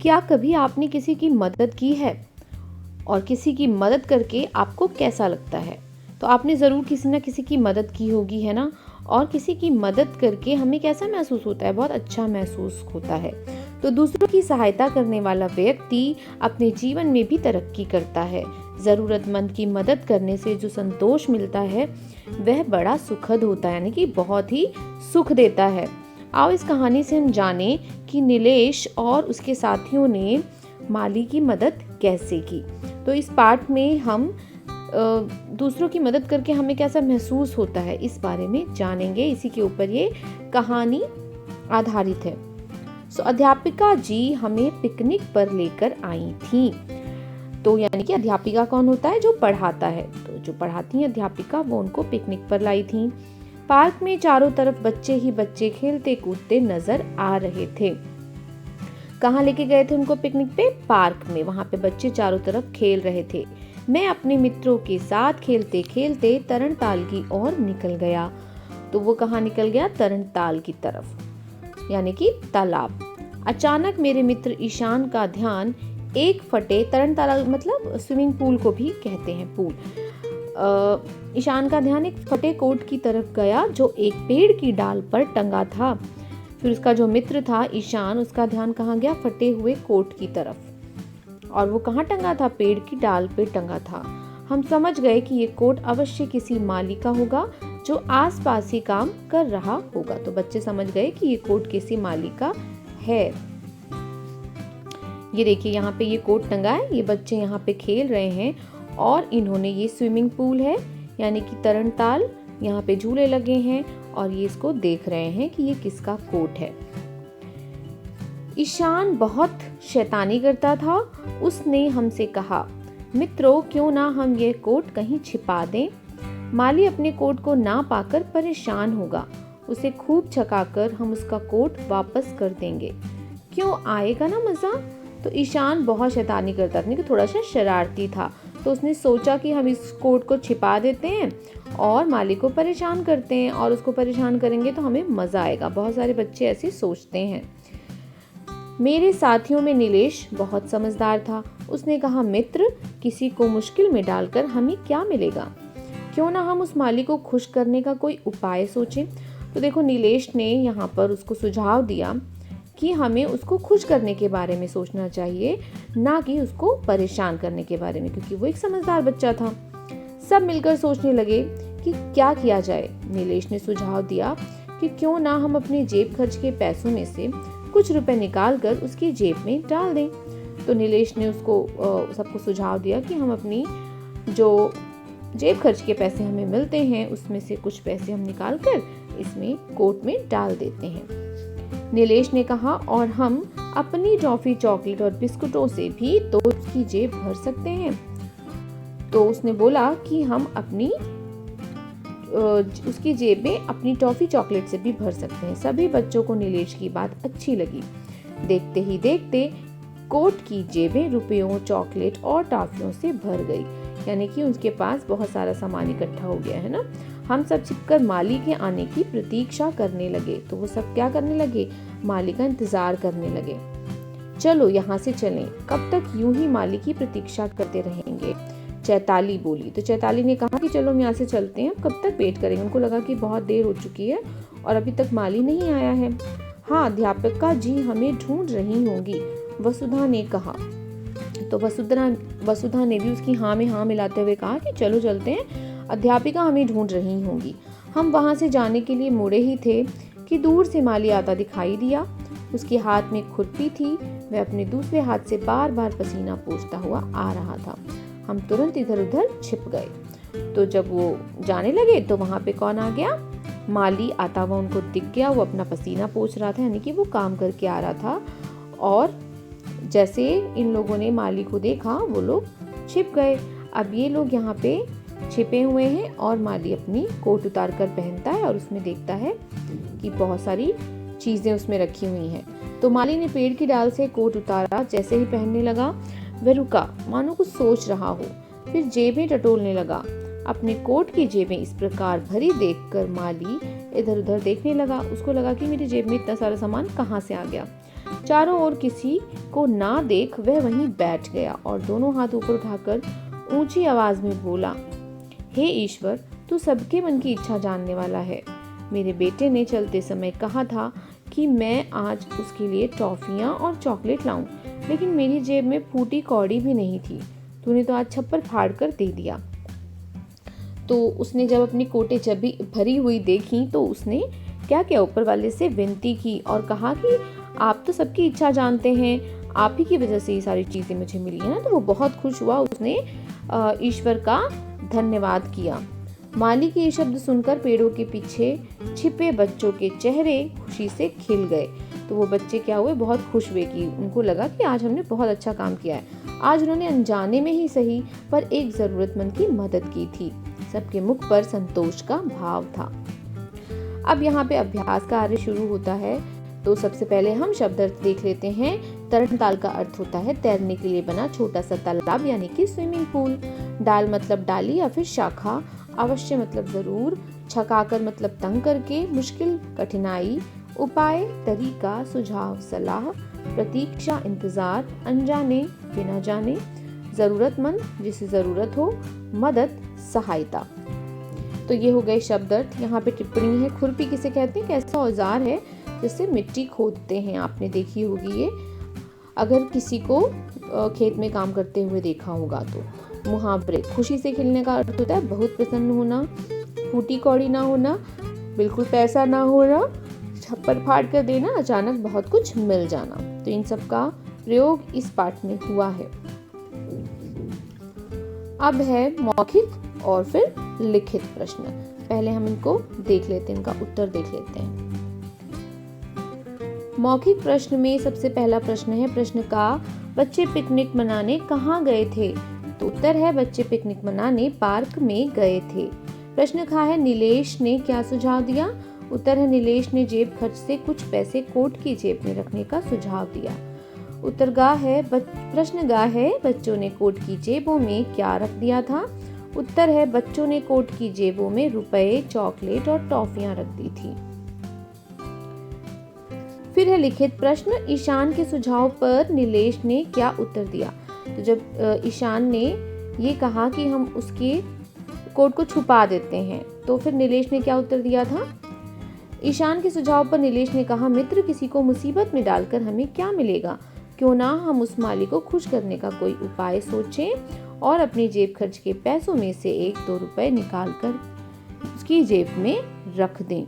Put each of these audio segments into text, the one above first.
क्या कभी आपने किसी की मदद की है और किसी की मदद करके आपको कैसा लगता है? तो आपने ज़रूर किसी न किसी की मदद की होगी, है ना? और किसी की मदद करके हमें कैसा महसूस होता है? बहुत अच्छा महसूस होता है। तो दूसरों की सहायता करने वाला व्यक्ति अपने जीवन में भी तरक्की करता है। ज़रूरतमंद की मदद करने से जो संतोष मिलता है वह बड़ा सुखद होता है, यानी कि बहुत ही सुख देता है। आओ इस कहानी से हम जानें कि नीलेश और उसके साथियों ने माली की मदद कैसे की। तो इस पाठ में हम दूसरों की मदद करके हमें कैसा महसूस होता है इस बारे में जानेंगे। इसी के ऊपर ये कहानी आधारित है। अध्यापिका जी हमें पिकनिक पर लेकर आई थी। तो यानी कि अध्यापिका कौन होता है? जो पढ़ाता है। तो जो पढ़ाती है अध्यापिका, वो उनको पिकनिक पर लाई थी। पार्क में चारों तरफ बच्चे ही बच्चे खेलते कूदते नजर आ रहे थे। कहाँ लेके गए थे उनको पिकनिक पे? पार्क में। वहां पे बच्चे चारों तरफ खेल रहे थे। मैं अपने मित्रों के साथ खेलते खेलते तरणताल की ओर निकल गया। तो वो कहाँ निकल गया? तरणताल की तरफ, यानी कि तालाब। अचानक मेरे मित्र ईशान का ध्यान एक फटे, तरणताल मतलब स्विमिंग पूल को भी कहते हैं, पूल। ईशान का ध्यान एक फटे कोट की तरफ गया जो एक पेड़ की डाल पर टंगा था। फिर उसका जो मित्र था ईशान, उसका ध्यान कहाँ गया? फटे हुए कोट की तरफ। और वो कहाँ टंगा था? पेड़ की डाल पे टंगा था। हम समझ गए कि ये कोट अवश्य किसी माली का होगा जो आसपास ही काम कर रहा होगा। तो बच्चे समझ गए कि ये कोट किसी माली का है। ये देखिए यहाँ पे ये कोट टंगा है, ये बच्चे यहाँ पे खेल रहे हैं और इन्होंने, ये स्विमिंग पूल है यानी कि तरणताल, यहाँ पे झूले लगे हैं और ये इसको देख रहे हैं कि ये किसका कोट है। ईशान बहुत शैतानी करता था। उसने हमसे कहा, मित्रों क्यों ना हम ये कोट कहीं छिपा दें। माली अपने कोट को ना पाकर परेशान होगा। उसे खूब छकाकर हम उसका कोट वापस कर देंगे। क्यों, आएगा ना मजा। तो ईशान बहुत शैतानी करता था, थोड़ा सा शरारती था। तो उसने सोचा कि हम इस कोट को छिपा देते हैं और माली को परेशान करते हैं, और उसको परेशान करेंगे तो हमें मजा आएगा। बहुत सारे बच्चे ऐसे सोचते हैं। मेरे साथियों में नीलेश बहुत समझदार था। उसने कहा, मित्र किसी को मुश्किल में डालकर हमें क्या मिलेगा। क्यों ना हम उस माली को खुश करने का कोई उपाय सोचें। तो देखो नीलेश ने यहाँ पर उसको सुझाव दिया कि हमें उसको खुश करने के बारे में सोचना चाहिए, ना कि उसको परेशान करने के बारे में, क्योंकि वो एक समझदार बच्चा था। सब मिलकर सोचने लगे कि क्या किया जाए। नीलेश ने सुझाव दिया कि क्यों ना हम अपने जेब खर्च के पैसों में से कुछ रुपए निकालकर उसकी जेब में डाल दें। तो नीलेश ने उसको सबको सुझाव दिया कि हम अपनी जो जेब खर्च के पैसे हमें मिलते हैं उसमें से कुछ पैसे हम निकालकर इसमें कोट में डाल देते हैं। नीलेश ने कहा, और हम अपनी टॉफी, चॉकलेट और बिस्कुटों से भी तो उसकी जेब भर सकते हैं। तो उसने बोला कि हम अपनी उसकी जेब में अपनी टॉफी, चॉकलेट से भी भर सकते हैं। सभी बच्चों को नीलेश की बात अच्छी लगी। देखते ही देखते कोट की जेबें रुपयों, चॉकलेट और टॉफियों से भर गई, यानी कि उसके पास बहुत सारा सामान इकट्ठा हो गया है ना। हम सब छिपकर माली के आने की प्रतीक्षा करने लगे। तो वो सब क्या करने लगे? माली का इंतजार करने लगे। चलो यहाँ से चलें, कब तक यूं ही माली की प्रतीक्षा करते रहेंगे। चैताली बोली। तो चैताली ने कहा कि चलो हम यहाँ से चलते हैं, कब तक वेट करेंगे। उनको लगा कि बहुत देर हो चुकी है और अभी तक माली नहीं आया है। हाँ, अध्यापिका जी हमें ढूंढ रही होंगी, वसुधा ने कहा। तो वसुधा ने भी उसकी हाँ में हाँ मिलाते हुए कहा कि चलो चलते हैं, अध्यापिका हमें ढूंढ रही होंगी। हम वहां से जाने के लिए मुड़े ही थे कि दूर से माली आता दिखाई दिया। उसके हाथ में खुरपी थी। वह अपने दूसरे हाथ से बार बार पसीना पोंछता हुआ आ रहा था। हम तुरंत इधर उधर छिप गए। तो जब वो जाने लगे तो वहां पे कौन आ गया? माली आता हुआ उनको दिख गया। वो अपना पसीना पोंछ रहा था, यानी कि वो काम करके आ रहा था। और जैसे इन लोगों ने माली को देखा, वो लोग छिप गए। अब ये लोग यहाँ पे छिपे हुए हैं और माली अपनी कोट उतार कर पहनता है और उसमें देखता है कि बहुत सारी चीजें उसमें रखी हुई हैं। तो माली ने पेड़ की डाल से कोट उतारा। जैसे ही पहनने लगा वह रुका, मानो कुछ सोच रहा हो। फिर जेबें टटोलने लगा। अपने कोट की जेबें इस प्रकार भरी देखकर माली इधर उधर देखने लगा। उसको लगा कि मेरी जेब में इतना सारा सामान कहाँ से आ गया। चारों ओर किसी को ना देख वह वहीं बैठ गया और दोनों हाथ ऊपर उठाकर ऊंची आवाज में बोला, हे ईश्वर, तू सबके मन की इच्छा जानने वाला है। मेरे बेटे ने चलते समय कहा था कि मैं आज उसके लिए टॉफियां और चॉकलेट लाऊं, लेकिन मेरी जेब में फूटी कौड़ी भी नहीं थी। तूने तो आज छप्पर फाड़ कर दे दिया। तो उसने जब अपनी कोटे चबी भरी हुई देखी तो उसने क्या क्या ऊपर वाले से विनती की और कहा कि आप तो सबकी इच्छा जानते हैं, आप ही की वजह से ये सारी चीज़ें मुझे मिली है ना। तो वो बहुत खुश हुआ, उसने ईश्वर का धन्यवाद किया। माली के ये शब्द सुनकर पेड़ों के पीछे छिपे बच्चों के चेहरे खुशी से खिल गए। तो वो बच्चे क्या हुए, बहुत खुश हुए कि उनको लगा कि आज हमने बहुत अच्छा काम किया है। आज उन्होंने अनजाने में ही सही पर एक जरूरतमंद की मदद की थी। सबके मुख पर संतोष का भाव था। अब यहाँ पे अभ्यास कार्य शुरू होता है। तो सबसे पहले हम शब्द अर्थ देख लेते हैं। तरणताल का अर्थ होता है तैरने के लिए बना छोटा सा तालाब यानी कि स्विमिंग पूल। डाल मतलब डाली या फिर शाखा। अवश्य मतलब जरूर। छकाकर मतलब तंग करके, मुश्किल, कठिनाई। उपाय, तरीका, सुझाव, सलाह। प्रतीक्षा, इंतजार, अनजाने, बिना जाने। जरूरतमंद, जिसे जरूरत हो। मदद, सहायता। तो ये हो गए शब्द अर्थ। यहाँ पे टिप्पणी है। खुरपी किसे कहते हैं? कैसा औजार है जिससे मिट्टी खोदते हैं, आपने देखी होगी ये, अगर किसी को खेत में काम करते हुए देखा होगा तो। मुहावरे, खुशी से खिलने का अर्थ होता है बहुत प्रसन्न होना, फूटी कौड़ी ना होना, बिल्कुल पैसा ना होना, छप्पर फाड़ कर देना, अचानक बहुत कुछ मिल जाना। तो इन सब का प्रयोग इस पाठ में हुआ है। अब है मौखिक और फिर लिखित प्रश्न। पहले हम इनको देख लेते हैं, इनका उत्तर देख लेते हैं। मौखिक प्रश्न में सबसे पहला प्रश्न है प्रश्न का, बच्चे पिकनिक मनाने कहाँ गए थे? तो उत्तर है बच्चे पिकनिक मनाने पार्क में गए थे। प्रश्न खा है नीलेश ने क्या सुझाव दिया? उत्तर है नीलेश ने जेब खर्च से कुछ पैसे कोट की जेब में रखने का सुझाव दिया। उत्तर गा है प्रश्न गा है बच्चों ने कोट की जेबों में क्या रख दिया था? उत्तर है बच्चों ने कोट की जेबों में रुपए, चॉकलेट और टॉफियां रख दी थी। फिर है लिखित प्रश्न, ईशान के सुझाव पर नीलेश ने क्या उत्तर दिया? तो जब ईशान ने ये कहा कि हम उसके कोट को छुपा देते हैं, तो फिर नीलेश ने क्या उत्तर दिया था? ईशान के सुझाव पर नीलेश ने कहा, मित्र किसी को मुसीबत में डालकर हमें क्या मिलेगा? क्यों ना हम उस माली को खुश करने का कोई उपाय सोचें और अपनी जेब खर्च के पैसों में से 1-2 रुपए निकाल कर उसकी जेब में रख दें।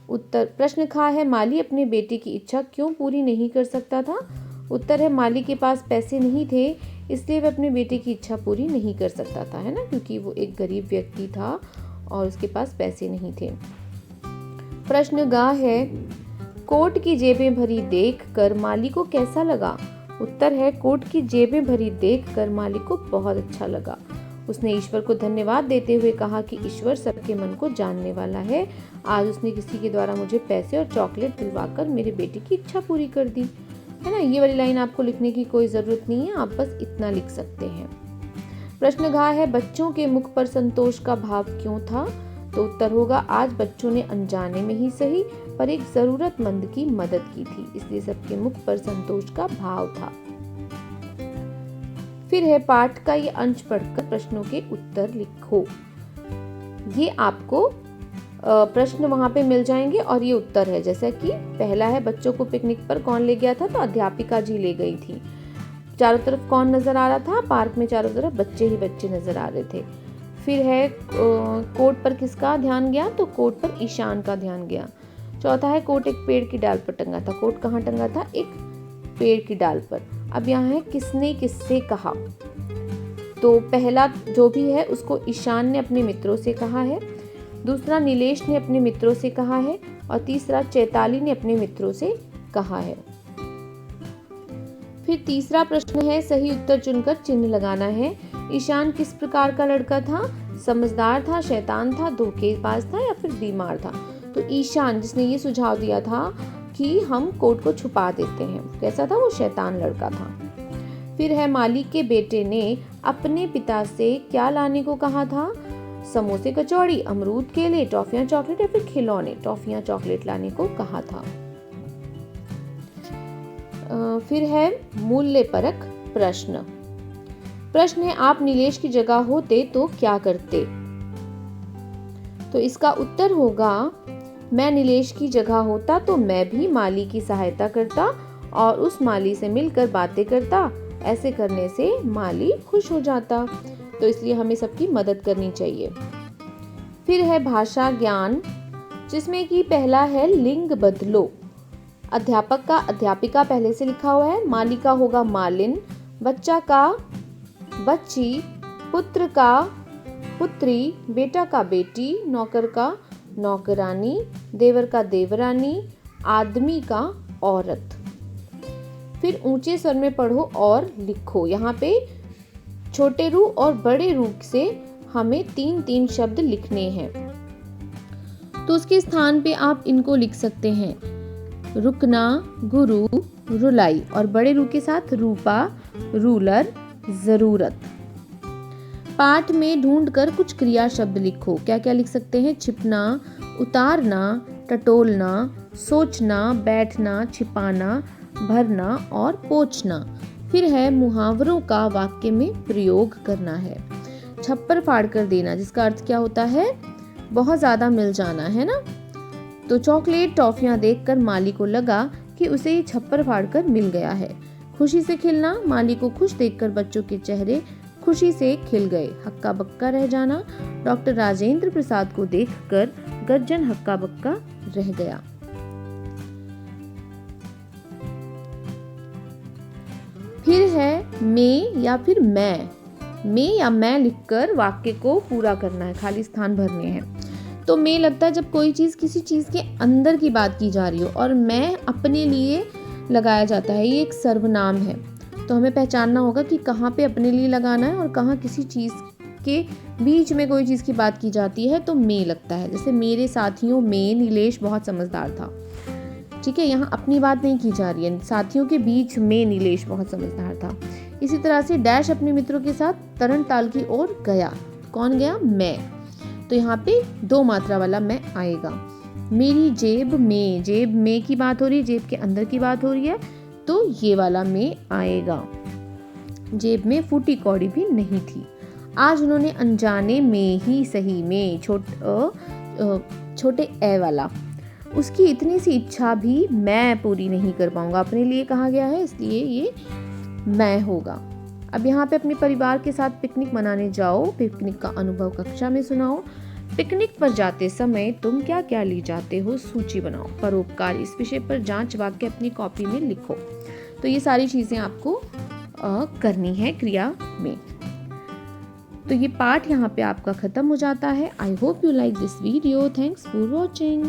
उत्तर प्रश्न खा है माली अपने बेटे की इच्छा क्यों पूरी नहीं कर सकता था? उत्तर है माली के पास पैसे नहीं थे, इसलिए वह अपने बेटे की इच्छा पूरी नहीं कर सकता था, है ना, क्योंकि वो एक गरीब व्यक्ति था और उसके पास पैसे नहीं थे। प्रश्न गा है, कोट की जेबें भरी देख कर माली को कैसा लगा? उत्तर है कोट की जेबें भरी देख कर माली को बहुत अच्छा लगा। उसने ईश्वर को धन्यवाद देते हुए कहा कि ईश्वर सबके मन को जानने वाला है। आज उसने किसी के द्वारा मुझे पैसे और चॉकलेट दिलवाकर मेरे बेटे की इच्छा पूरी कर दी, है ना। ये वाली लाइन आपको लिखने की कोई जरूरत नहीं है, आप बस इतना लिख सकते हैं। प्रश्न घा है बच्चों के मुख पर संतोष का भाव क्यों था? तो उत्तर होगा आज बच्चों ने अनजाने में ही सही पर एक जरूरतमंद की मदद की थी, इसलिए सबके मुख पर संतोष का भाव था। फिर है पाठ का ये अंश पढ़कर प्रश्नों के उत्तर लिखो। ये आपको प्रश्न वहां पे मिल जाएंगे और ये उत्तर है। जैसे कि पहला है बच्चों को पिकनिक पर कौन ले गया था? तो अध्यापिका जी ले गई थी। चारों तरफ कौन नजर आ रहा था? पार्क में चारों तरफ बच्चे ही बच्चे नजर आ रहे थे। फिर है कोट पर किसका ध्यान गया? तो कोट पर ईशान का ध्यान गया। चौथा है कोट एक पेड़ की डाल पर टंगा था। कोट कहाँ टंगा था? एक पेड़ की डाल पर। अब यहाँ है किसने किससे कहा? तो पहला जो भी है उसको ईशान ने अपने मित्रों से कहा है, दूसरा नीलेश ने अपने मित्रों से कहा है और तीसरा चैताली ने अपने मित्रों से कहा है। फिर तीसरा प्रश्न है सही उत्तर चुनकर चिन्ह लगाना है। ईशान किस प्रकार का लड़का था? समझदार था, शैतान था, धोखेबाज था या फिर बीमार था? तो ईशान जिसने ये सुझाव दिया था कि हम कोट को छुपा देते हैं, कैसा था? वो शैतान लड़का था। फिर है मालिक के बेटे ने अपने पिता से क्या लाने को कहा था? समोसे, कचौड़ी, अमरूद, केले, टॉफियां, चॉकलेट या फिर खिलौने? टॉफियां, चॉकलेट लाने को कहा था। फिर है मूल्यपरक प्रश्न। प्रश्न है, आप नीलेश की जगह होते तो क्या करते? तो इसका उत्तर होगा, मैं नीलेश की जगह होता तो मैं भी माली की सहायता करता और उस माली से मिलकर बातें करता। ऐसे करने से माली खुश हो जाता। तो इसलिए हमें सबकी मदद करनी चाहिए। फिर है भाषा ज्ञान, जिसमें कि पहला है लिंग बदलो। अध्यापक का अध्यापिका पहले से लिखा हुआ है, माली का होगा मालिन, बच्चा का बच्ची, पुत्र का पुत्री, बेटा का बेटी, नौकर का नौकरानी, देवर का देवरानी, आदमी का औरत। फिर ऊंचे स्वर में पढ़ो और लिखो। यहाँ पे छोटे रू और बड़े रू से हमें 3-3 शब्द लिखने हैं। तो उसके स्थान पे आप इनको लिख सकते हैं, रुकना, गुरु, रुलाई, और बड़े रू के साथ रूपा, रूलर, जरूरत। पाठ में ढूंढकर कुछ क्रिया शब्द लिखो। क्या क्या लिख सकते हैं? छिपना, उतारना, टटोलना, सोचना, बैठना, छिपाना, भरना और पोंछना। फिर है मुहावरों का वाक्य में प्रयोग करना है। छप्पर फाड़ कर देना, जिसका अर्थ क्या होता है? बहुत ज्यादा मिल जाना, है ना। तो चॉकलेट टॉफियां देखकर माली को लगा कि उसे ये छप्पर फाड़ कर मिल गया है। खुशी से खिलना, माली को खुश देखकर बच्चों के चेहरे खुशी से खिल गए। हक्का बक्का रह जाना, डॉक्टर राजेंद्र प्रसाद को देखकर गर्जन हक्का बक्का रह गया। फिर है मैं या फिर मैं या मैं लिखकर वाक्य को पूरा करना है, खाली स्थान भरने हैं। तो मैं लगता है जब कोई चीज किसी चीज के अंदर की बात की जा रही हो, और मैं अपने लिए लगाया जाता है, ये एक सर्वनाम है। तो हमें पहचानना होगा कि कहाँ पे अपने लिए लगाना है और कहाँ किसी चीज के बीच में कोई चीज की बात की जाती है तो मैं लगता है। जैसे मेरे साथियों में नीलेश बहुत समझदार था, ठीक है, यहाँ अपनी बात नहीं की जा रही है, साथियों के बीच में नीलेश बहुत समझदार था। इसी तरह से डैश अपने मित्रों के साथ तरण ताल की ओर गया। कौन गया? मैं। तो यहाँ पे 2 मात्रा वाला मैं आएगा। मेरी जेब में की बात हो रही है, जेब के अंदर की बात हो रही है, तो ये वाला में आएगा। जेब में फूटी कौड़ी भी नहीं थी। आज उन्होंने अनजाने में ही सही में छोटे ए वाला, उसकी इतनी सी इच्छा भी मैं पूरी नहीं कर पाऊंगा। अपने लिए कहा गया है, इसलिए ये मैं होगा। अब यहाँ पे अपने परिवार के साथ पिकनिक मनाने जाओ। पिकनिक का अनुभव कक्षा में सुनाओ। पिकनिक पर जाते समय तुम क्या क्या ले जाते हो, सूची बनाओ। परोपकार, इस विषय पर जांच वाक्य अपनी कॉपी में लिखो। तो ये सारी चीजें आपको करनी है क्रिया में। तो ये पाठ यहाँ पे आपका खत्म हो जाता है। I hope you like this video. Thanks for watching.